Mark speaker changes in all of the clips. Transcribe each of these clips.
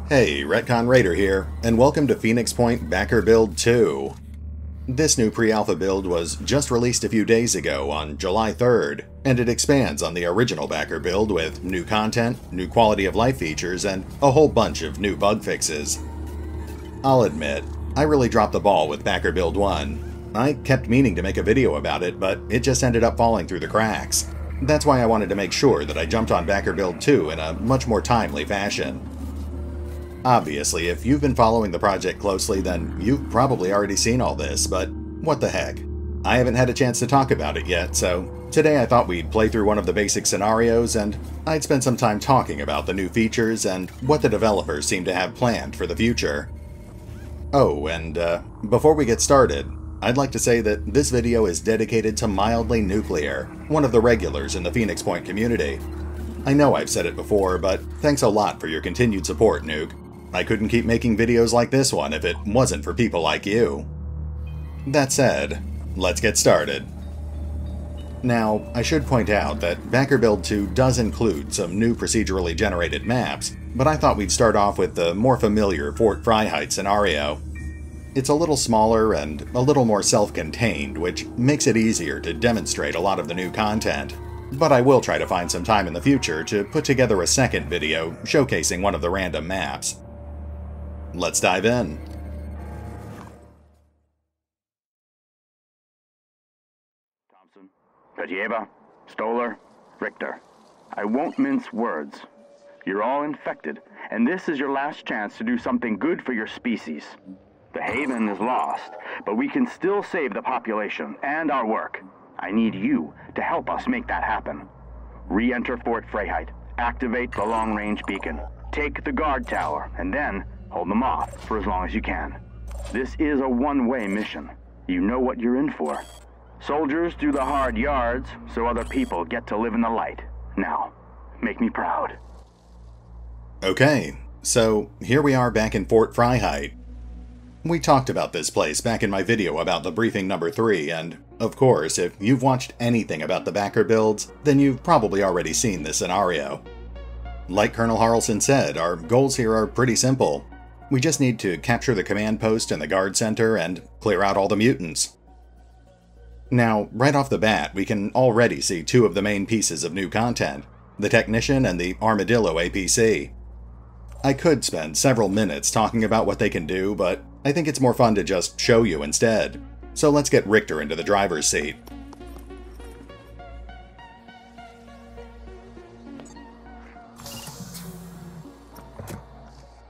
Speaker 1: Hey, RetconRaider here, and welcome to Phoenix Point Backer Build 2. This new pre-alpha build was just released a few days ago on July 3rd, and it expands on the original Backer build with new content, new quality of life features, and a whole bunch of new bug fixes. I'll admit, I really dropped the ball with Backer Build 1. I kept meaning to make a video about it, but it just ended up falling through the cracks. That's why I wanted to make sure that I jumped on Backer Build 2 in a much more timely fashion. Obviously, if you've been following the project closely, then you've probably already seen all this, but what the heck. I haven't had a chance to talk about it yet, so today I thought we'd play through one of the basic scenarios and I'd spend some time talking about the new features and what the developers seem to have planned for the future. Oh, and before we get started, I'd like to say that this video is dedicated to Mildly Nuclear, one of the regulars in the Phoenix Point community. I know I've said it before, but thanks a lot for your continued support, Nuke. I couldn't keep making videos like this one if it wasn't for people like you. That said, let's get started. Now, I should point out that Backer Build 2 does include some new procedurally generated maps, but I thought we'd start off with the more familiar Fort Freiheit scenario. It's a little smaller and a little more self-contained, which makes it easier to demonstrate a lot of the new content. But I will try to find some time in the future to put together a second video showcasing one of the random maps. Let's dive in.
Speaker 2: Thompson, Pejieva, Stoller, Richter. I won't mince words. You're all infected, and this is your last chance to do something good for your species. The Haven is lost, but we can still save the population and our work. I need you to help us make that happen. Re-enter Fort Freiheit, activate the long-range beacon, take the guard tower, and then hold them off for as long as you can. This is a one-way mission. You know what you're in for. Soldiers do the hard yards, so other people get to live in the light. Now, make me proud.
Speaker 1: Okay, so here we are back in Fort Freiheit. We talked about this place back in my video about the briefing number 3, and of course, if you've watched anything about the Backer builds, then you've probably already seen this scenario. Like Colonel Harrelson said, our goals here are pretty simple. We just need to capture the command post and the guard center and clear out all the mutants. Now, right off the bat, we can already see two of the main pieces of new content, the Technician and the Armadillo APC. I could spend several minutes talking about what they can do, but I think it's more fun to just show you instead. So let's get Richter into the driver's seat.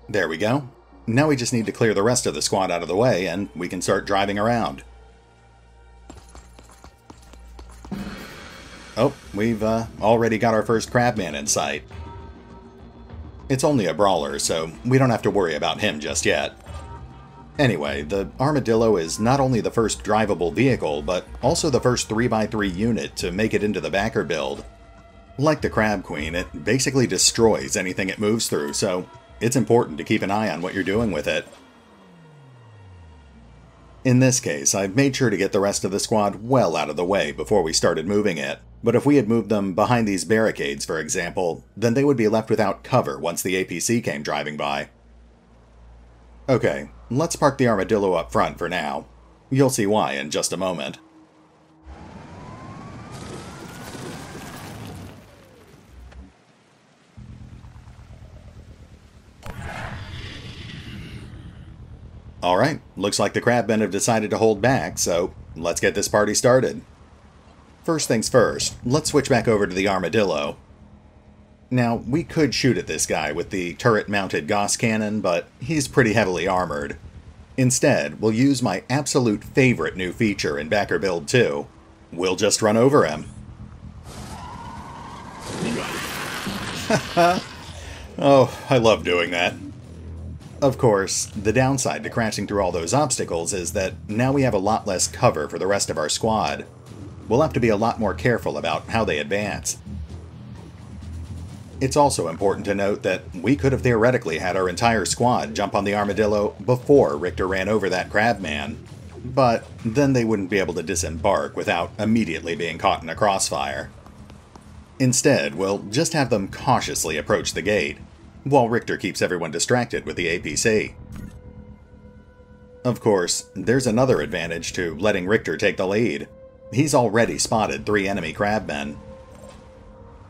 Speaker 1: There we go. Now we just need to clear the rest of the squad out of the way and we can start driving around. Oh, we've already got our first crabman in sight. It's only a brawler, so we don't have to worry about him just yet. Anyway, the Armadillo is not only the first drivable vehicle, but also the first 3x3 unit to make it into the Backer build. Like the Crab Queen, it basically destroys anything it moves through, so it's important to keep an eye on what you're doing with it. In this case, I've made sure to get the rest of the squad well out of the way before we started moving it, but if we had moved them behind these barricades, for example, then they would be left without cover once the APC came driving by. Okay, let's park the Armadillo up front for now. You'll see why in just a moment. Alright, looks like the crabmen have decided to hold back, so let's get this party started. First things first, let's switch back over to the Armadillo. Now, we could shoot at this guy with the turret-mounted Gauss cannon, but he's pretty heavily armored. Instead, we'll use my absolute favorite new feature in Backer Build 2. We'll just run over him. Oh, I love doing that. Of course, the downside to crashing through all those obstacles is that now we have a lot less cover for the rest of our squad. We'll have to be a lot more careful about how they advance. It's also important to note that we could have theoretically had our entire squad jump on the Armadillo before Richter ran over that crabman, but then they wouldn't be able to disembark without immediately being caught in a crossfire. Instead, we'll just have them cautiously approach the gate. while Richter keeps everyone distracted with the APC. Of course, there's another advantage to letting Richter take the lead. He's already spotted 3 enemy crabmen.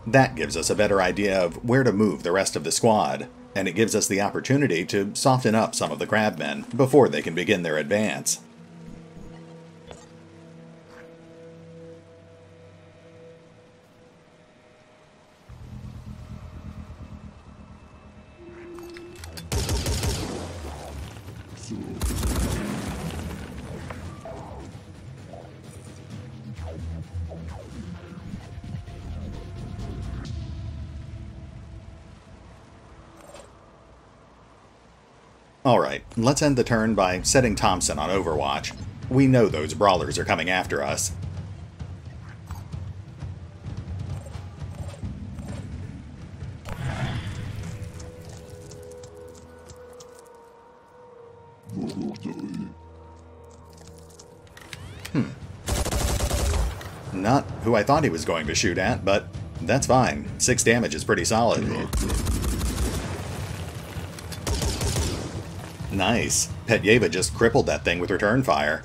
Speaker 1: That gives us a better idea of where to move the rest of the squad, and it gives us the opportunity to soften up some of the crabmen before they can begin their advance. Alright, let's end the turn by setting Thompson on Overwatch. We know those brawlers are coming after us. Not who I thought he was going to shoot at, but that's fine. 6 damage is pretty solid. Nice. Petyeva just crippled that thing with return fire.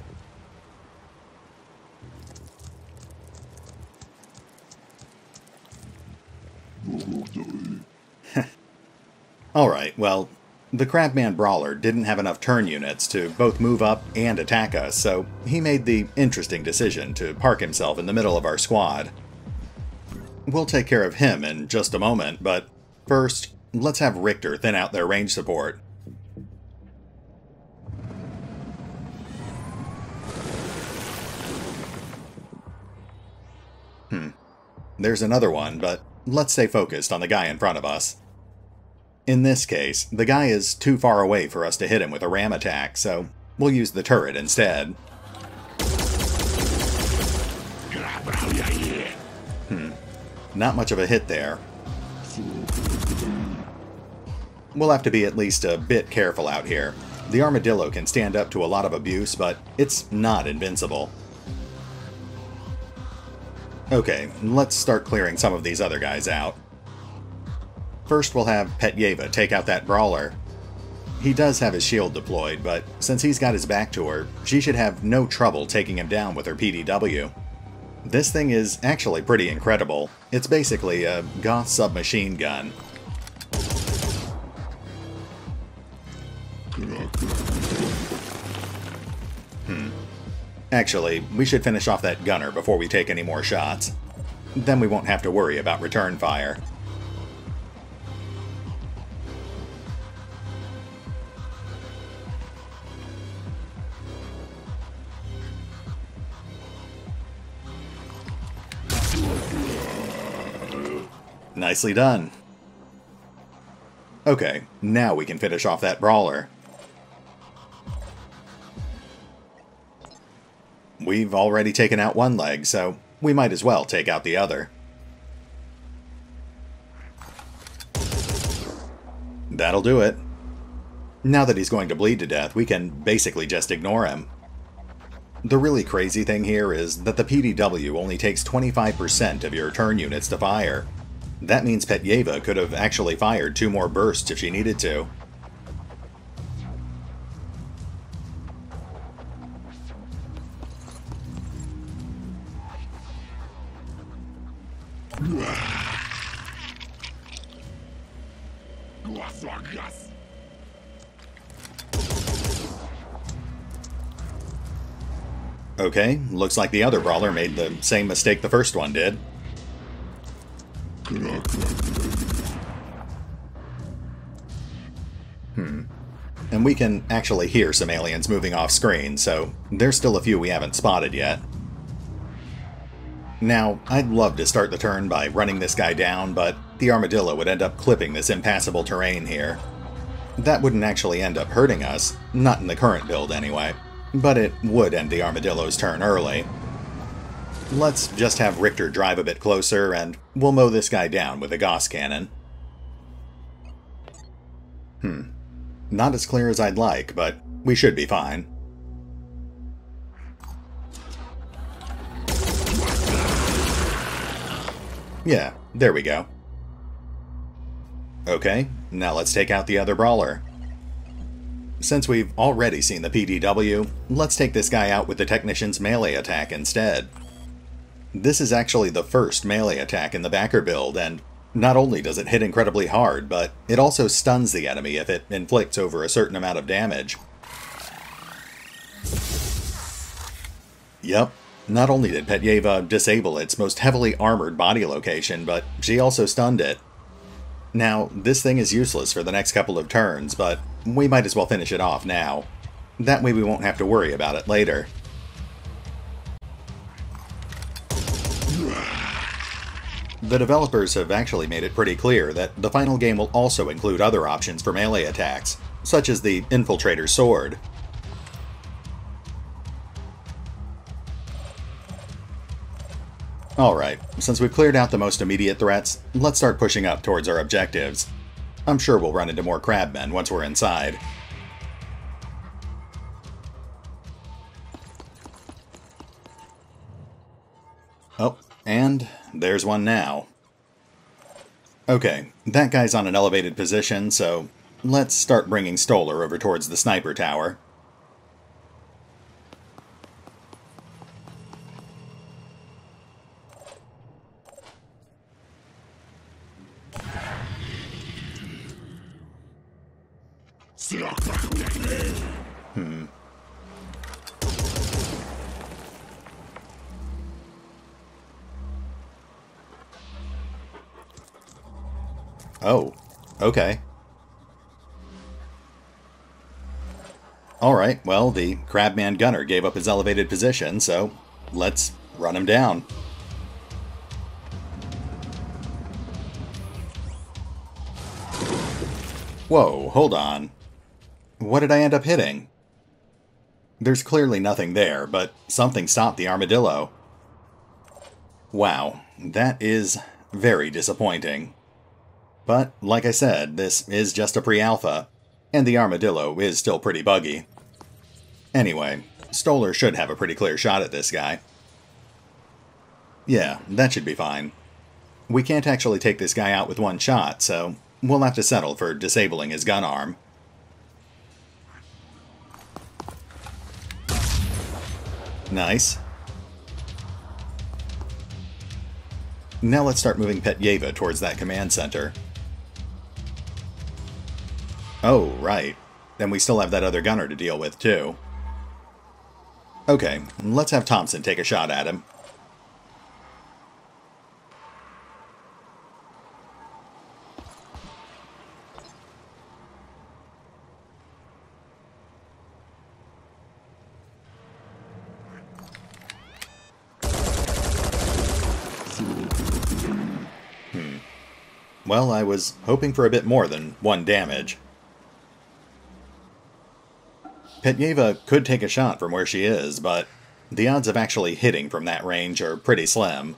Speaker 1: Alright, well, the Crabman Brawler didn't have enough turn units to both move up and attack us, so he made the interesting decision to park himself in the middle of our squad. We'll take care of him in just a moment, but first, let's have Richter thin out their range support. There's another one, but let's stay focused on the guy in front of us. In this case, the guy is too far away for us to hit him with a ram attack, so we'll use the turret instead. Not much of a hit there. We'll have to be at least a bit careful out here. The Armadillo can stand up to a lot of abuse, but it's not invincible. Okay, let's start clearing some of these other guys out. First we'll have Petyeva take out that brawler. He does have his shield deployed, but since he's got his back to her, she should have no trouble taking him down with her PDW. This thing is actually pretty incredible. It's basically a Goth submachine gun. Actually, we should finish off that gunner before we take any more shots. Then we won't have to worry about return fire. Nicely done. Okay, now we can finish off that brawler. We've already taken out one leg, so we might as well take out the other. That'll do it. Now that he's going to bleed to death, we can basically just ignore him. The really crazy thing here is that the PDW only takes 25% of your turn units to fire. That means Petyeva could have actually fired 2 more bursts if she needed to. Okay, looks like the other brawler made the same mistake the first one did. And we can actually hear some aliens moving off screen, so there's still a few we haven't spotted yet. Now, I'd love to start the turn by running this guy down, but the Armadillo would end up clipping this impassable terrain here. That wouldn't actually end up hurting us, not in the current build anyway, but it would end the Armadillo's turn early. Let's just have Richter drive a bit closer, and we'll mow this guy down with a Gauss cannon. Not as clear as I'd like, but we should be fine. Yeah, there we go. Okay, now let's take out the other brawler. Since we've already seen the PDW, let's take this guy out with the Technician's melee attack instead. This is actually the first melee attack in the backer build, and not only does it hit incredibly hard, but it also stuns the enemy if it inflicts over a certain amount of damage. Yep, not only did Petyeva disable its most heavily armored body location, but she also stunned it. Now, this thing is useless for the next couple of turns, but we might as well finish it off now. That way we won't have to worry about it later. The developers have actually made it pretty clear that the final game will also include other options for melee attacks, such as the Infiltrator's Sword. Alright, since we've cleared out the most immediate threats, let's start pushing up towards our objectives. I'm sure we'll run into more crabmen once we're inside. Oh, and there's one now. Okay, that guy's on an elevated position, so let's start bringing Stolar over towards the sniper tower. Oh, okay. Alright, well, the Crabman Gunner gave up his elevated position, so let's run him down. Whoa, hold on. What did I end up hitting? There's clearly nothing there, but something stopped the armadillo. Wow, that is very disappointing. But, like I said, this is just a pre-alpha, and the armadillo is still pretty buggy. Anyway, Stolar should have a pretty clear shot at this guy. Yeah, that should be fine. We can't actually take this guy out with one shot, so we'll have to settle for disabling his gun arm. Nice. Now let's start moving Petyeva towards that command center. Oh, right. Then we still have that other gunner to deal with, too. Okay, let's have Thompson take a shot at him. Well, I was hoping for a bit more than 1 damage. Petyeva could take a shot from where she is, but the odds of actually hitting from that range are pretty slim.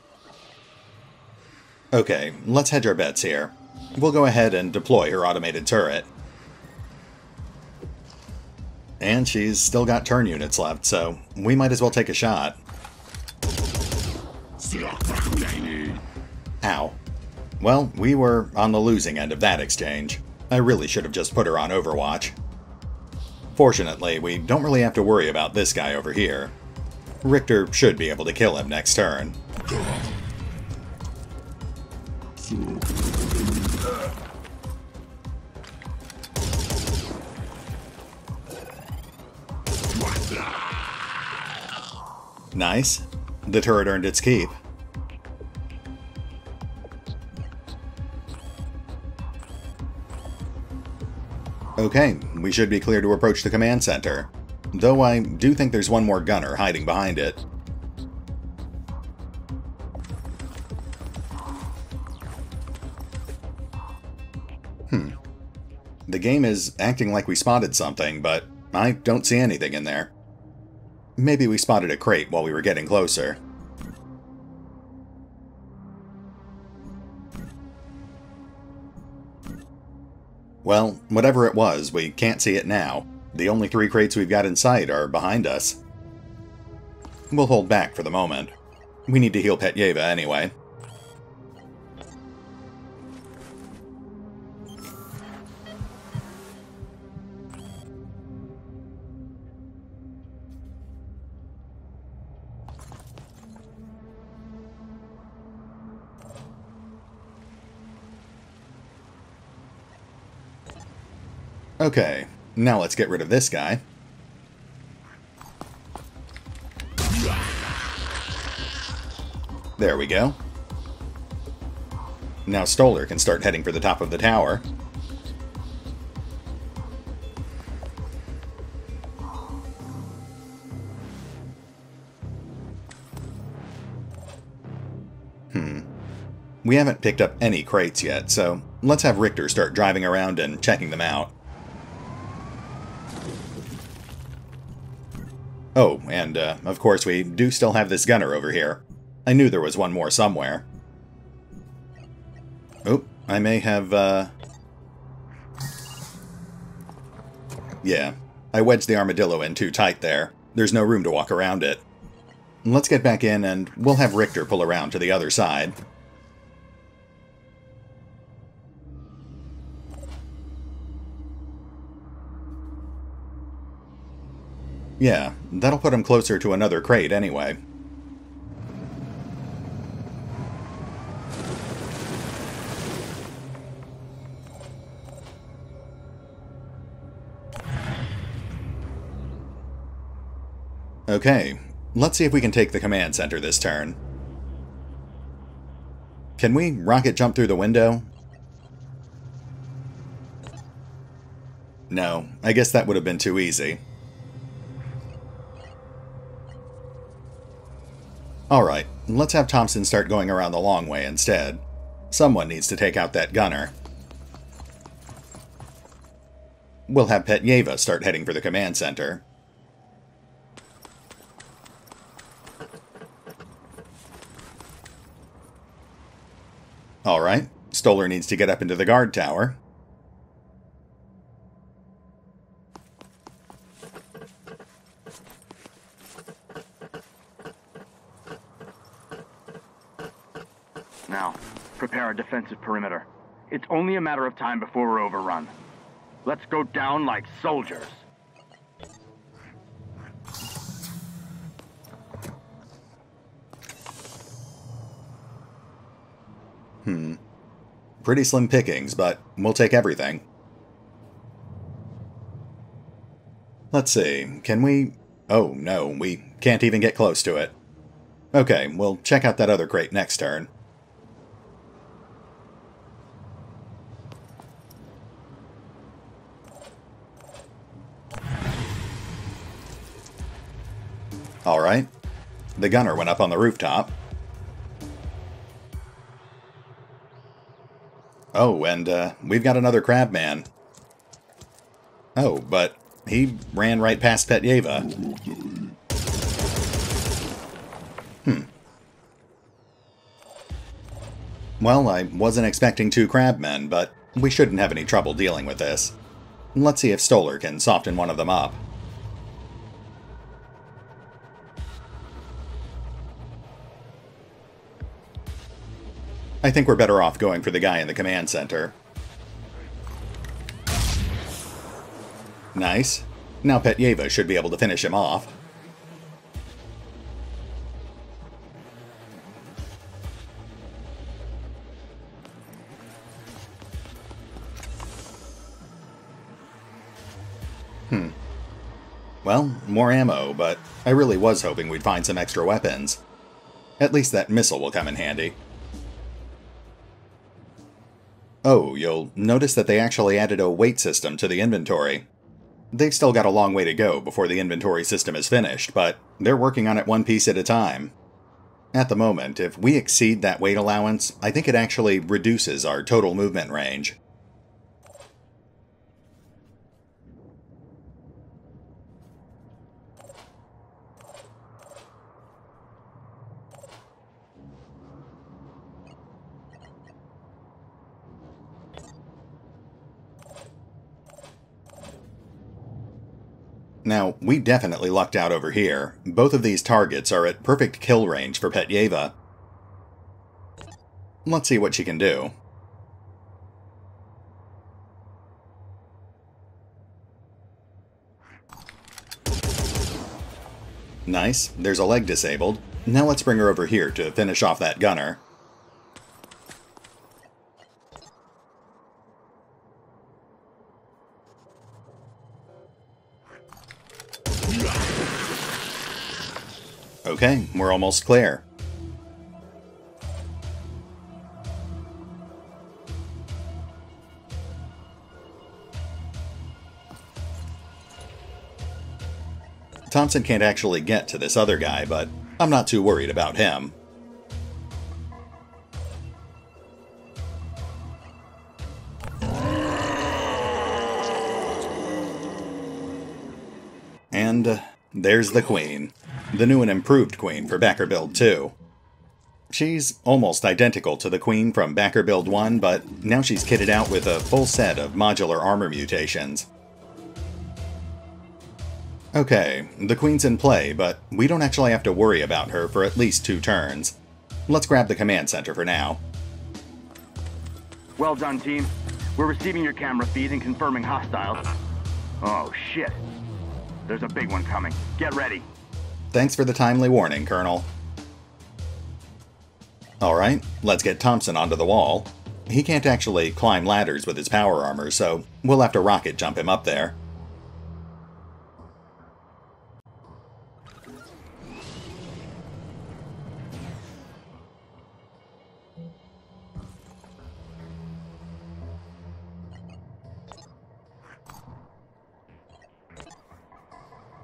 Speaker 1: Okay, let's hedge our bets here. We'll go ahead and deploy her automated turret. And she's still got turn units left, so we might as well take a shot. Ow. Well, we were on the losing end of that exchange. I really should have just put her on Overwatch. Fortunately, we don't really have to worry about this guy over here. Richter should be able to kill him next turn. Nice. The turret earned its keep. Okay, we should be clear to approach the command center, though I do think there's one more gunner hiding behind it. The game is acting like we spotted something, but I don't see anything in there. Maybe we spotted a crate while we were getting closer. Well, whatever it was, we can't see it now. The only 3 crates we've got in sight are behind us. We'll hold back for the moment. We need to heal Petyeva anyway. Okay, now let's get rid of this guy. There we go. Now Stolar can start heading for the top of the tower. We haven't picked up any crates yet, so let's have Richter start driving around and checking them out. Oh, and of course we do still have this gunner over here. I knew there was one more somewhere. Oh, I may have, yeah, I wedged the Armadillo in too tight there. There's no room to walk around it. Let's get back in and we'll have Richter pull around to the other side. Yeah, that'll put him closer to another crate anyway. Okay, let's see if we can take the command center this turn. Can we rocket jump through the window? No, I guess that would have been too easy. Alright, let's have Thompson start going around the long way instead. Someone needs to take out that gunner. We'll have Petyeva start heading for the command center. Alright, Stolar needs to get up into the guard tower.
Speaker 2: Now, prepare a defensive perimeter. It's only a matter of time before we're overrun. Let's go down like soldiers.
Speaker 1: Pretty slim pickings, but we'll take everything. Let's see, can we... Oh, no, we can't even get close to it. Okay, we'll check out that other crate next turn. Alright, the gunner went up on the rooftop. Oh, and we've got another crabman. Oh, but he ran right past Petyeva. Well, I wasn't expecting 2 crabmen, but we shouldn't have any trouble dealing with this. Let's see if Stolar can soften one of them up. I think we're better off going for the guy in the command center. Nice. Now Petyeva should be able to finish him off. Well, more ammo, but I really was hoping we'd find some extra weapons. At least that missile will come in handy. Oh, you'll notice that they actually added a weight system to the inventory. They've still got a long way to go before the inventory system is finished, but they're working on it one piece at a time. At the moment, if we exceed that weight allowance, I think it actually reduces our total movement range. Now, we definitely lucked out over here. Both of these targets are at perfect kill range for Petyeva. Let's see what she can do. Nice, there's a leg disabled. Now let's bring her over here to finish off that gunner. Okay, we're almost clear. Thompson can't actually get to this other guy, but I'm not too worried about him. And there's the Queen. The new and improved Queen for Backer Build 2. She's almost identical to the Queen from Backer Build 1, but now she's kitted out with a full set of modular armor mutations. Okay, the Queen's in play, but we don't actually have to worry about her for at least 2 turns. Let's grab the command center for now.
Speaker 2: Well done, team. We're receiving your camera feed and confirming hostiles. Oh, shit. There's a big one coming. Get ready.
Speaker 1: Thanks for the timely warning, Colonel. Alright, let's get Thompson onto the wall. He can't actually climb ladders with his power armor, so we'll have to rocket jump him up there.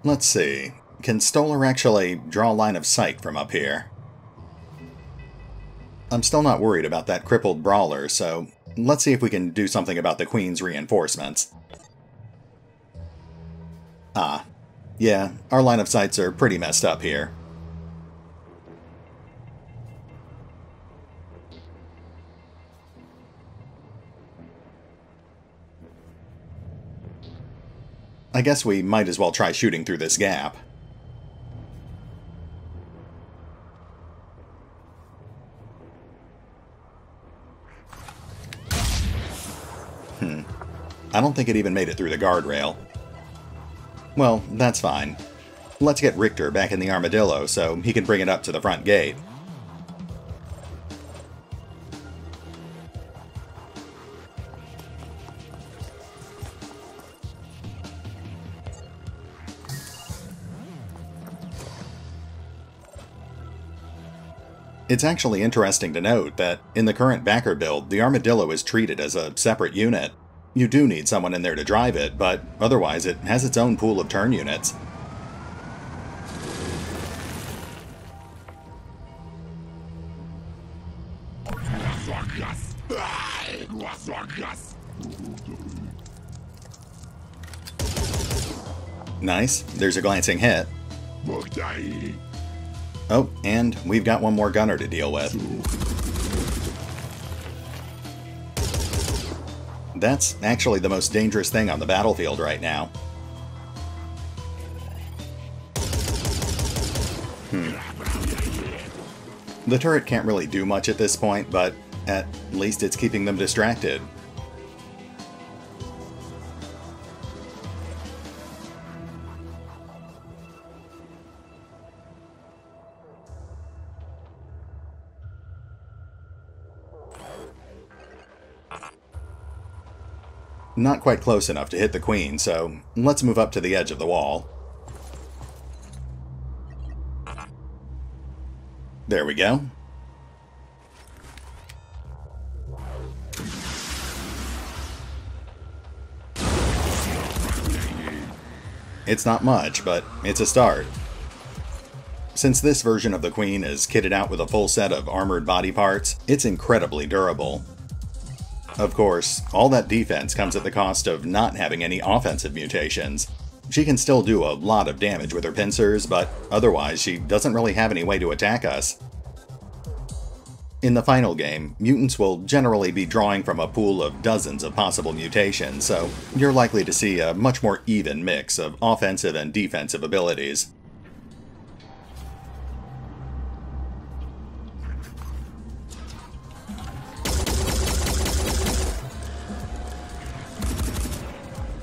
Speaker 1: Let's see. Can Stoller actually draw line of sight from up here? I'm still not worried about that crippled brawler, so let's see if we can do something about the Queen's reinforcements. Ah, yeah, our line of sights are pretty messed up here. I guess we might as well try shooting through this gap. I don't think it even made it through the guardrail. Well, that's fine. Let's get Richter back in the Armadillo so he can bring it up to the front gate. It's actually interesting to note that in the current backer build, the Armadillo is treated as a separate unit. You do need someone in there to drive it, but otherwise it has its own pool of turn units. Nice, there's a glancing hit. Oh, and we've got one more gunner to deal with. That's actually the most dangerous thing on the battlefield right now. The turret can't really do much at this point, but at least it's keeping them distracted. Not quite close enough to hit the Queen, so let's move up to the edge of the wall. There we go. It's not much, but it's a start. Since this version of the Queen is kitted out with a full set of armored body parts, it's incredibly durable. Of course, all that defense comes at the cost of not having any offensive mutations. She can still do a lot of damage with her pincers, but otherwise she doesn't really have any way to attack us. In the final game, mutants will generally be drawing from a pool of dozens of possible mutations, so you're likely to see a much more even mix of offensive and defensive abilities.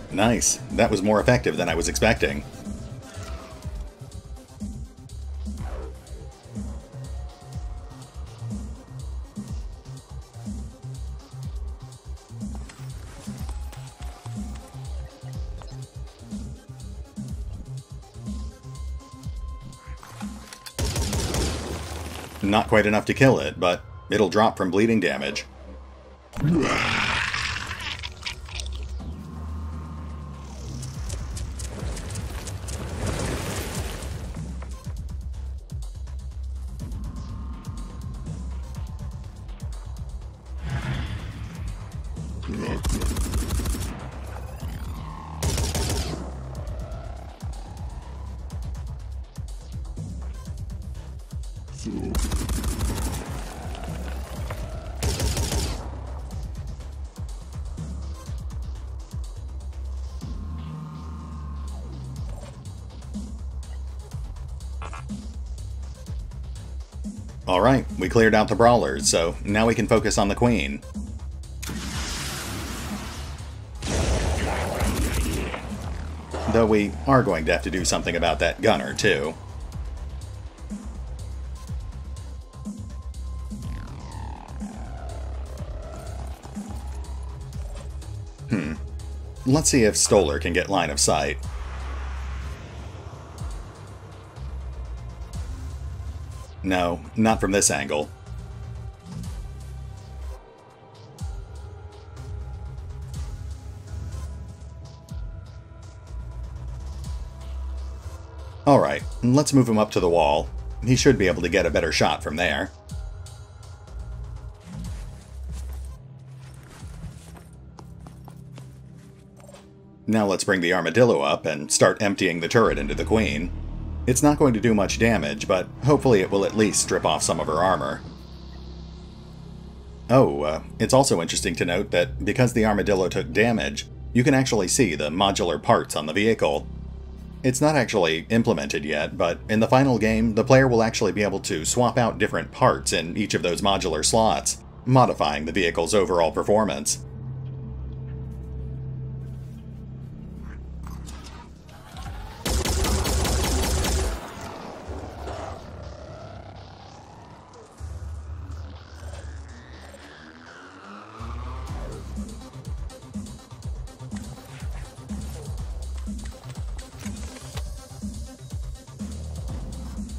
Speaker 1: Nice. That was more effective than I was expecting. Not quite enough to kill it, but it'll drop from bleeding damage. Alright, we cleared out the brawlers, so now we can focus on the Queen. Though we are going to have to do something about that gunner, too. Let's see if Stoller can get line of sight. No, not from this angle. Alright, let's move him up to the wall. He should be able to get a better shot from there. Now let's bring the Armadillo up and start emptying the turret into the Queen. It's not going to do much damage, but hopefully it will at least strip off some of her armor. Oh, it's also interesting to note that because the Armadillo took damage, you can actually see the modular parts on the vehicle. It's not actually implemented yet, but in the final game, the player will actually be able to swap out different parts in each of those modular slots, modifying the vehicle's overall performance.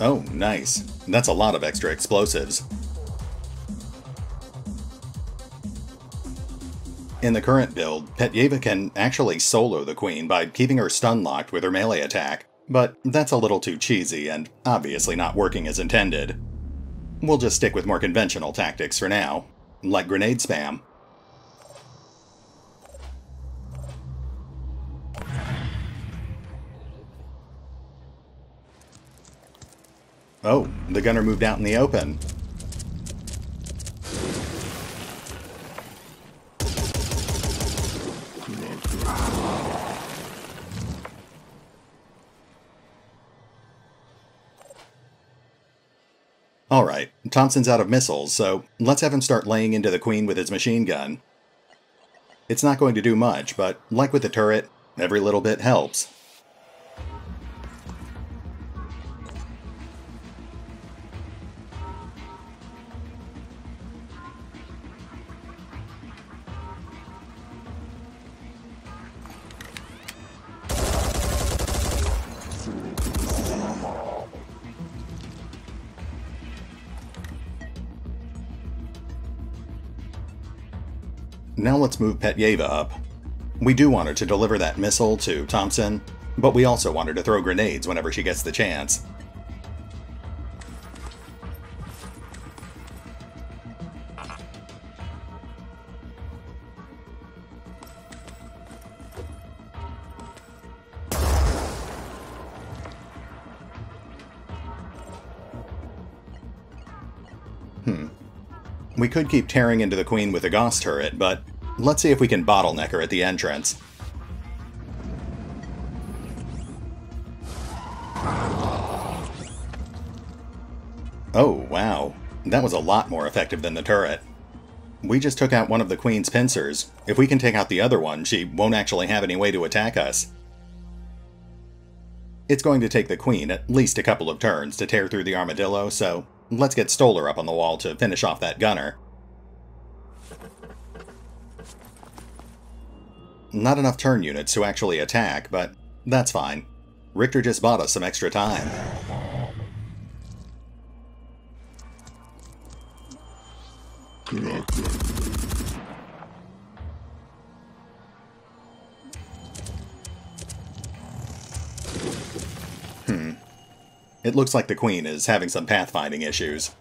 Speaker 1: Oh, nice. That's a lot of extra explosives. In the current build, Petyeva can actually solo the Queen by keeping her stun-locked with her melee attack, but that's a little too cheesy and obviously not working as intended. We'll just stick with more conventional tactics for now, like grenade spam. Oh, the gunner moved out in the open. Alright, Thompson's out of missiles, so let's have him start laying into the Queen with his machine gun. It's not going to do much, but like with the turret, every little bit helps. Now let's move Petyeva up. We do want her to deliver that missile to Thompson, but we also want her to throw grenades whenever she gets the chance. We could keep tearing into the Queen with the Gauss turret, but let's see if we can bottleneck her at the entrance. Oh, wow. That was a lot more effective than the turret. We just took out one of the Queen's pincers. If we can take out the other one, she won't actually have any way to attack us. It's going to take the Queen at least a couple of turns to tear through the Armadillo, so let's get Stoller up on the wall to finish off that gunner. Not enough turn units to actually attack, but that's fine. Richter just bought us some extra time. It looks like the Queen is having some pathfinding issues.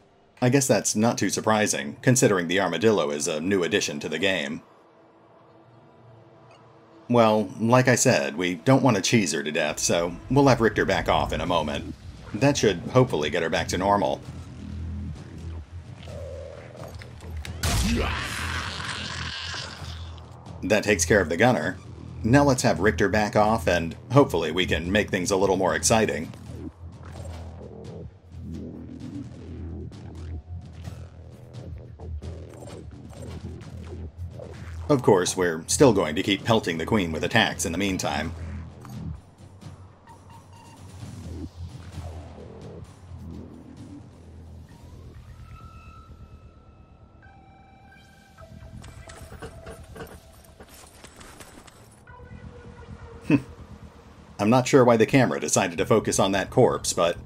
Speaker 1: I guess that's not too surprising, considering the Armadillo is a new addition to the game. Well, like I said, we don't want to cheese her to death, so we'll have Richter back off in a moment. That should hopefully get her back to normal. That takes care of the gunner. Now let's have Richter back off, and hopefully we can make things a little more exciting. Of course, we're still going to keep pelting the Queen with attacks in the meantime. I'm not sure why the camera decided to focus on that corpse, but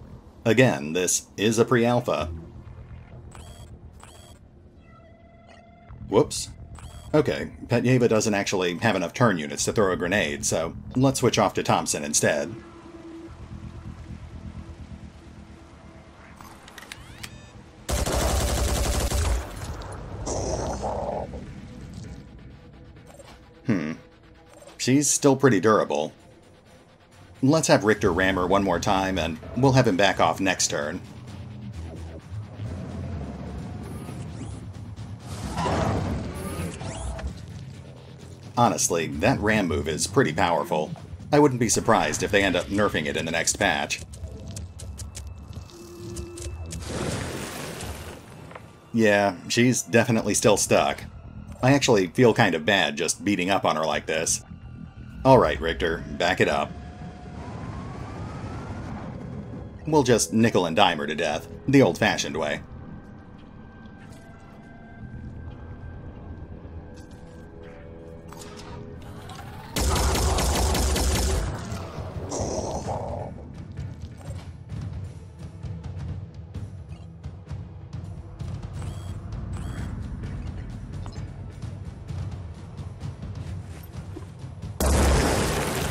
Speaker 1: again, this is a pre-alpha. Whoops. Okay, Petyeva doesn't actually have enough turn units to throw a grenade, so let's switch off to Thompson instead. She's still pretty durable. Let's have Richter ram her one more time, and we'll have him back off next turn. Honestly, that ram move is pretty powerful. I wouldn't be surprised if they end up nerfing it in the next patch. Yeah, she's definitely still stuck. I actually feel kind of bad just beating up on her like this. Alright, Richter, back it up. We'll just nickel and dime her to death, the old-fashioned way.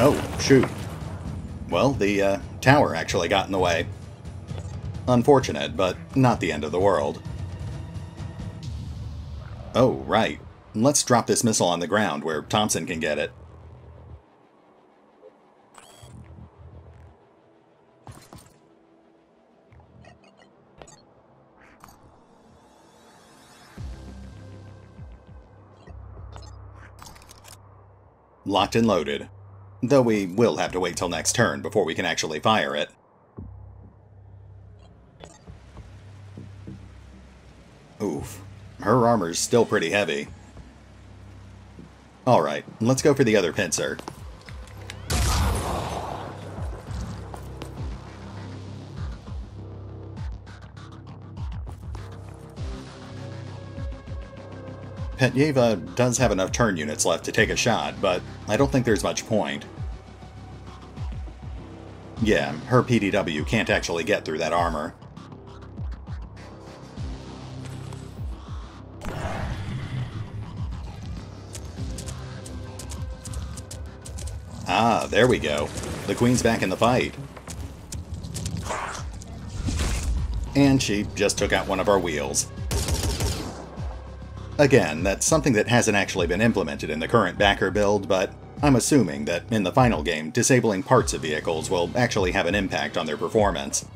Speaker 1: Oh, shoot. Well, the tower actually got in the way. Unfortunate, but not the end of the world. Oh, right. Let's drop this missile on the ground where Thompson can get it. Locked and loaded. Though we will have to wait till next turn before we can actually fire it. Oof. Her armor's still pretty heavy. Alright, let's go for the other pincer. Petyeva does have enough turn units left to take a shot, but I don't think there's much point. Yeah, her PDW can't actually get through that armor. Ah, there we go. The Queen's back in the fight. And she just took out one of our wheels. Again, that's something that hasn't actually been implemented in the current backer build, but I'm assuming that in the final game, disabling parts of vehicles will actually have an impact on their performance.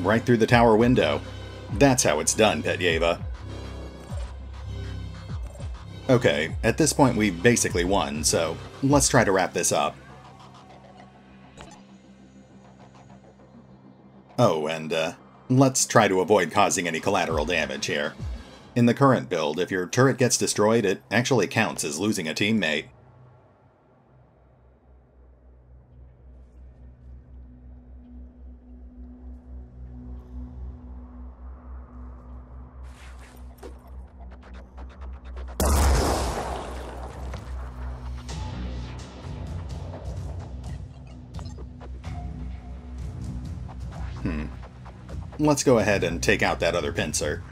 Speaker 1: Right through the tower window. That's how it's done, Petyeva. Okay, at this point we've basically won, so let's try to wrap this up. Oh, and let's try to avoid causing any collateral damage here. In the current build, if your turret gets destroyed, it actually counts as losing a teammate. Let's go ahead and take out that other pincer.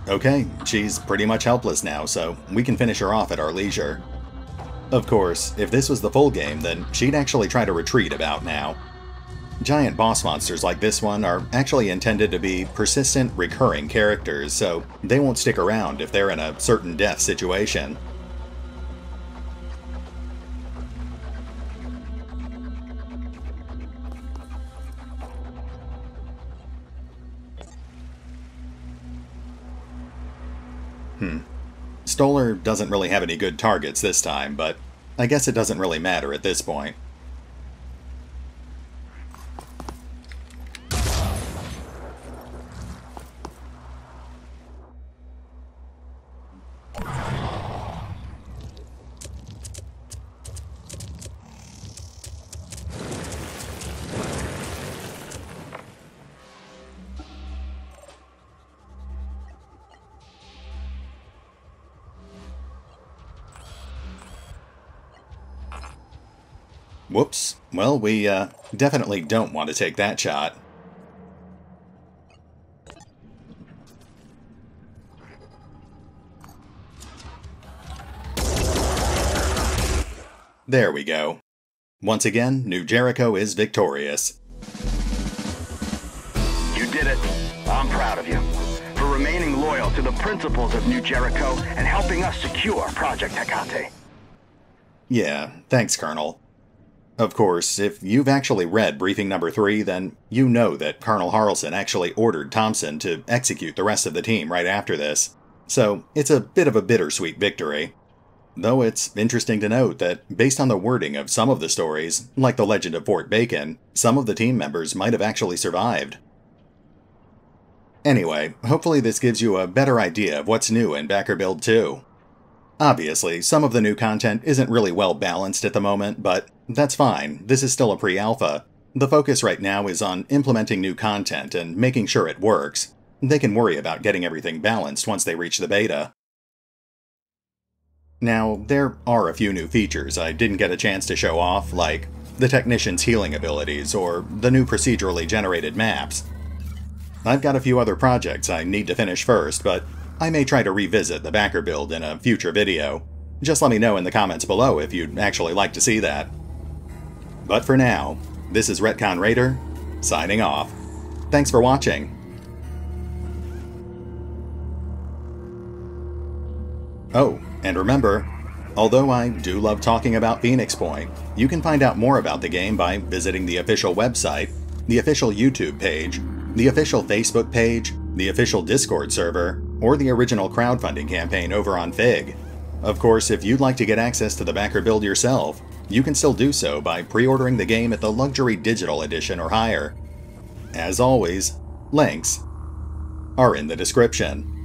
Speaker 1: Okay, she's pretty much helpless now, so we can finish her off at our leisure. Of course, if this was the full game, then she'd actually try to retreat about now. Giant boss monsters like this one are actually intended to be persistent, recurring characters, so they won't stick around if they're in a certain death situation. Stoller doesn't really have any good targets this time, but I guess it doesn't really matter at this point. Whoops. Well, we definitely don't want to take that shot. There we go. Once again, New Jericho is victorious.
Speaker 2: You did it. I'm proud of you. For remaining loyal to the principles of New Jericho and helping us secure Project Hecate.
Speaker 1: Yeah, thanks, Colonel. Of course, if you've actually read briefing number 3, then you know that Colonel Harrelson actually ordered Thompson to execute the rest of the team right after this. So, it's a bit of a bittersweet victory. Though it's interesting to note that, based on the wording of some of the stories, like the Legend of Fort Bacon, some of the team members might have actually survived. Anyway, hopefully this gives you a better idea of what's new in Backer Build 2. Obviously, some of the new content isn't really well balanced at the moment, but that's fine. This is still a pre-alpha. The focus right now is on implementing new content and making sure it works. They can worry about getting everything balanced once they reach the beta. Now, there are a few new features I didn't get a chance to show off, like the technician's healing abilities or the new procedurally generated maps. I've got a few other projects I need to finish first, but I may try to revisit the backer build in a future video. Just let me know in the comments below if you'd actually like to see that. But for now, this is RetconRaider, signing off. Thanks for watching. Oh, and remember, although I do love talking about Phoenix Point, you can find out more about the game by visiting the official website, the official YouTube page, the official Facebook page, the official Discord server, or the original crowdfunding campaign over on Fig. Of course, if you'd like to get access to the backer build yourself, you can still do so by pre-ordering the game at the Luxury Digital Edition or higher. As always, links are in the description.